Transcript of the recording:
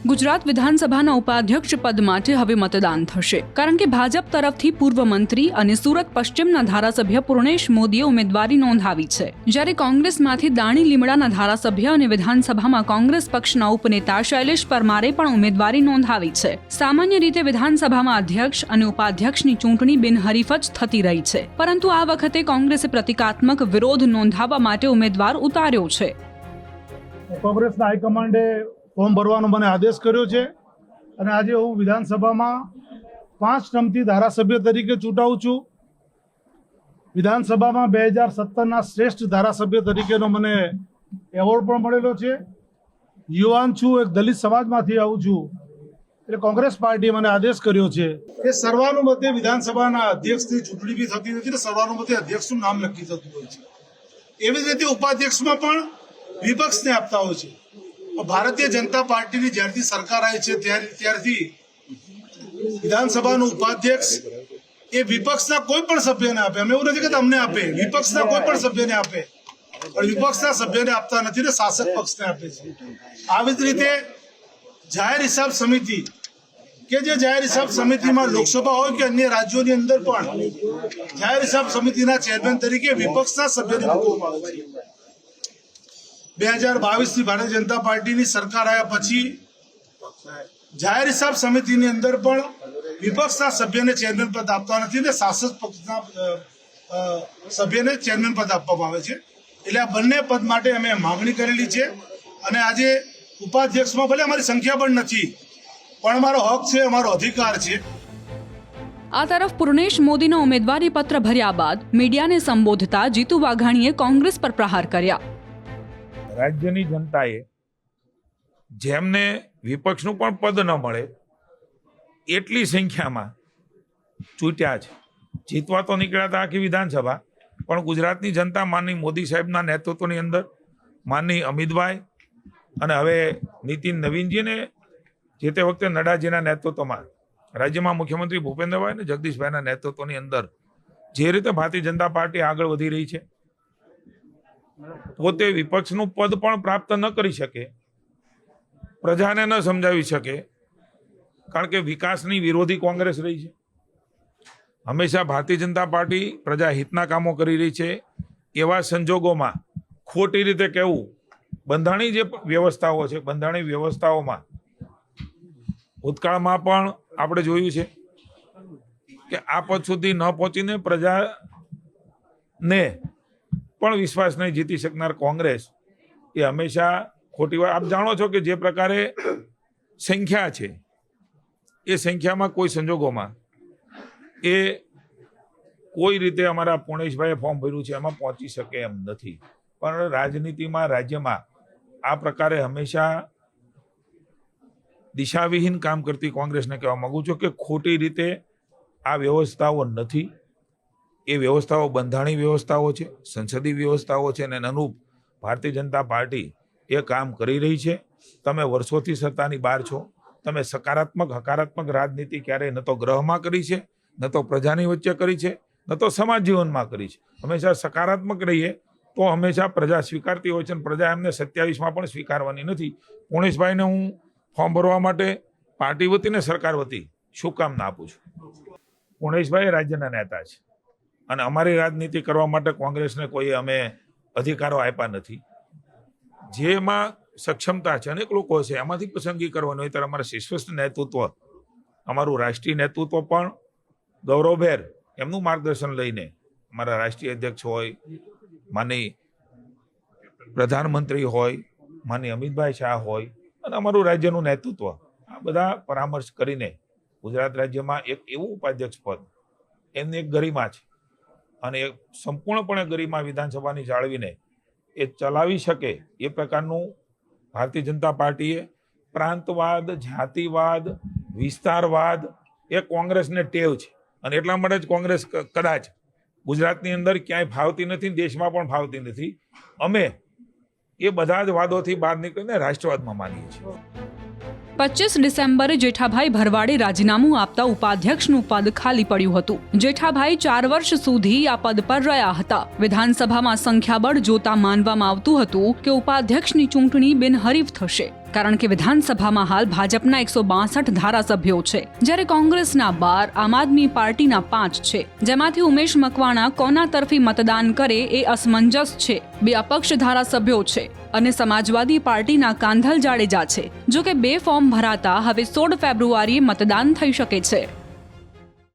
ગુજરાત વિધાનસભાના ઉપાધ્યક્ષ પદ માટે હવે મતદાન થશે, કારણ કે ભાજપ તરફથી પૂર્વ મંત્રી અને સુરત પશ્ચિમના ધારાસભ્ય પૂર્ણેશ મોદીએ ઉમેદવારી નોંધાવી છે, જ્યારે કોંગ્રેસમાંથી દાણી લીમડાના ધારાસભ્ય અને વિધાનસભામાં કોંગ્રેસ પક્ષના ઉપનેતા શૈલેષ પરમારે પણ ઉમેદવારી નોંધાવી છે. સામાન્ય રીતે વિધાનસભામાં અધ્યક્ષ અને ઉપાધ્યક્ષની ચૂંટણી બિનહરીફ જ થતી રહી છે, પરંતુ આ વખતે કોંગ્રેસે પ્રતિકાત્મક વિરોધ નોંધાવવા માટે ઉમેદવાર ઉતાર્યો છે. કોંગ્રેસના હાઈકમાન્ડે ફોર્મ ભરવાનો મને આદેશ કર્યો છે અને આજે હું વિધાનસભામાં 5 ટર્મથી ધારાસભ્ય તરીકે ચૂંટાઉં છું. વિધાનસભામાં 2017ના શ્રેષ્ઠ ધારાસભ્ય તરીકેનો મને એવોર્ડ પણ મળેલો છે. યુવાન છું, એક દલિત સમાજમાંથી આવું છું, એટલે કોંગ્રેસ પાર્ટીએ મને આદેશ કર્યો છે કે સર્વાનુમતે વિધાનસભાના અધ્યક્ષની ચૂંટણી બી થતી નથી ને સર્વાનુમતે અધ્યક્ષનું નામ નક્કી થતું હોય છે. એવી જ રીતે ઉપાધ્યક્ષમાં પણ વિપક્ષને આપતા હોય છે. ભારતીય જનતા પાર્ટીની જ્યારથી સરકાર આવી છે ત્યારથી વિધાનસભાનું ઉપાધ્યક્ષ એ વિપક્ષના કોઈ પણ સભ્યને આપે. અમે એવું નથી કે અમને આપે, વિપક્ષના કોઈ પણ સભ્યને આપે, પણ વિપક્ષના સભ્યને આપતા નથી ને શાસક પક્ષને આપે છે. આવી જ રીતે જાહેર હિસાબ સમિતિ કે જે જાહેર હિસાબ સમિતિમાં લોકસભા હોય કે અન્ય રાજ્યોની અંદર પણ જાહેર હિસાબ સમિતિના ચેરમેન તરીકે વિપક્ષના સભ્યને મૂકવામાં આવે છે. 2022થી ભારતીય જનતા પાર્ટીની સરકાર આવ્યા પછી જાહેર હિસાબ સમિતિની અંદર પણ વિપક્ષના સભ્યને ચેરમેન પદ આપતા નથી ને શાસક પક્ષના સભ્યને ચેરમેન પદ આપવામાં આવે છે. એટલે આ બંને પદ માટે અમે માંગણી કરેલી છે અને આજે ઉપાધ્યક્ષમાં ભલે અમારી સંખ્યા પણ નથી, પણ અમારો હક છે, અમારો અધિકાર છે. આ તરફ પૂર્ણેશ મોદીના ઉમેદવારી પત્ર ભર્યા બાદ મીડિયાને સંબોધતા જીતુ વાઘાણીએ કોંગ્રેસ પર પ્રહાર કર્યા. રાજ્યની જનતાએ જેમને વિપક્ષનું પણ પદ ન મળે એટલી સંખ્યામાં ચૂંટ્યા છે. જીતવા તો નીકળ્યા હતા આખી વિધાનસભા, પણ ગુજરાતની જનતા માનની મોદી સાહેબના નેતૃત્વની અંદર માનની અમિતભાઈ અને હવે નીતિન નવીનજીને જે તે વખતે નડ્ડાજીના નેતૃત્વમાં રાજ્યમાં મુખ્યમંત્રી ભૂપેન્દ્રભાઈ અને જગદીશભાઈના નેતૃત્વની અંદર જે રીતે ભારતીય જનતા પાર્ટી આગળ વધી રહી છે, પોતે વિપક્ષનું પદ પણ પ્રાપ્ત ન કરી શકે, પ્રજાને ન સમજાવી શકે, કારણ કે વિકાસની વિરોધી કોંગ્રેસ રહી છે. હંમેશા ભારતીય જનતા પાર્ટી પ્રજા હિતના કામો કરી રહી છે. એવા સંજોગોમાં ખોટી રીતે કહેવું, બંધારણીય જે વ્યવસ્થાઓ છે, બંધારણીય વ્યવસ્થાઓમાં ભૂતકાળમાં પણ આપણે જોયું છે કે આ પદ સુધી ન પહોંચીને પ્રજાને પણ વિશ્વાસ નહીં જીતી શકનાર કોંગ્રેસ એ હંમેશા ખોટી વાત. આપ જાણો છો કે જે પ્રકારે સંખ્યા છે એ સંખ્યામાં કોઈ સંજોગોમાં એ કોઈ રીતે અમારા પૂર્ણેશભાઈએ ફોર્મ ભર્યું છે એમાં પહોંચી શકે એમ નથી. પણ રાજનીતિમાં રાજ્યમાં આ પ્રકારે હંમેશા દિશાવિહીન કામ કરતી કોંગ્રેસને કહેવા માંગુ છું કે ખોટી રીતે આ વ્યવસ્થાઓ નથી. એ વ્યવસ્થાઓ બંધારણીય વ્યવસ્થાઓ છે, સંસદીય વ્યવસ્થાઓ છે, અને અનુરૂપ ભારતીય જનતા પાર્ટી એ કામ કરી રહી છે. તમે વર્ષોથી સત્તાની બહાર છો, તમે સકારાત્મક હકારાત્મક રાજનીતિ ક્યારેય ન તો ગ્રહમાં કરી છે, ન તો પ્રજાની વચ્ચે કરી છે, ન તો સમાજ જીવનમાં કરી છે. હંમેશા સકારાત્મક રહીએ તો હંમેશા પ્રજા સ્વીકારતી હોય છે, અને પ્રજા એમને 27માં પણ સ્વીકારવાની નથી. પૂર્ણેશભાઈને હું ફોર્મ ભરવા માટે પાર્ટી વતી ને સરકાર વતી શુભકામના આપું છું. પૂર્ણેશભાઈ રાજ્યના નેતા છે અને અમારી રાજનીતિ કરવા માટે કોંગ્રેસને કોઈ અમે અધિકારો આપ્યા નથી. જેમાં સક્ષમતા છે, અનેક લોકો છે, એમાંથી પસંદગી કરવાની હોય ત્યારે અમારા શીર્ષસ્થ નેતૃત્વ, અમારું રાષ્ટ્રીય નેતૃત્વ પણ ગૌરવભેર એમનું માર્ગદર્શન લઈને અમારા રાષ્ટ્રીય અધ્યક્ષ હોય, માની પ્રધાનમંત્રી હોય, માની અમિતભાઈ શાહ હોય, અને અમારું રાજ્યનું નેતૃત્વ, આ બધા પરામર્શ કરીને ગુજરાત રાજ્યમાં એક એવું ઉપાધ્યક્ષ પદ એમની એક ગરિમા છે અને એ સંપૂર્ણપણે ગરિમા વિધાનસભાની જાળવીને એ ચલાવી શકે એ પ્રકારનું ભારતીય જનતા પાર્ટીએ પ્રાંતવાદ, જાતિવાદ, વિસ્તારવાદ એ કોંગ્રેસને ટેવ છે. અને એટલા માટે જ કોંગ્રેસ કદાચ ગુજરાતની અંદર ક્યાંય ફાવતી નથી, દેશમાં પણ ફાવતી નથી. અમે એ બધા જ વાદોથી બહાર નીકળીને રાષ્ટ્રવાદમાં માનીએ છીએ. 25 ડિસેમ્બરે જેઠાભાઈ ભરવાડે રાજીનામું આપતા ઉપાધ્યક્ષનું પદ ખાલી પડ્યું હતું. જેઠાભાઈ 4 વર્ષ સુધી આ પદ પર રહ્યા હતા. વિધાનસભામાં સંખ્યાબળ જોતા માનવામાં આવતું હતું કે ઉપાધ્યક્ષની ચૂંટણી બિનહરીફ થશે. કારણ કે વિધાનસભામાં હાલ ભાજપના 162 ધારાસભ્યો છે, જ્યારે કોંગ્રેસના 12, આમ આદમી પાર્ટીના 5 છે, જેમાંથી ઉમેશ મકવાણા કોના તરફી મતદાન કરે એ અસમંજસ છે. 2 અપક્ષ ધારાસભ્યો છે અને સમાજવાદી પાર્ટીના કાંધલ જાડેજા છે. જો કે 2 ફોર્મ ભરાતા હવે 16 ફેબ્રુઆરીએ મતદાન થઈ શકે છે.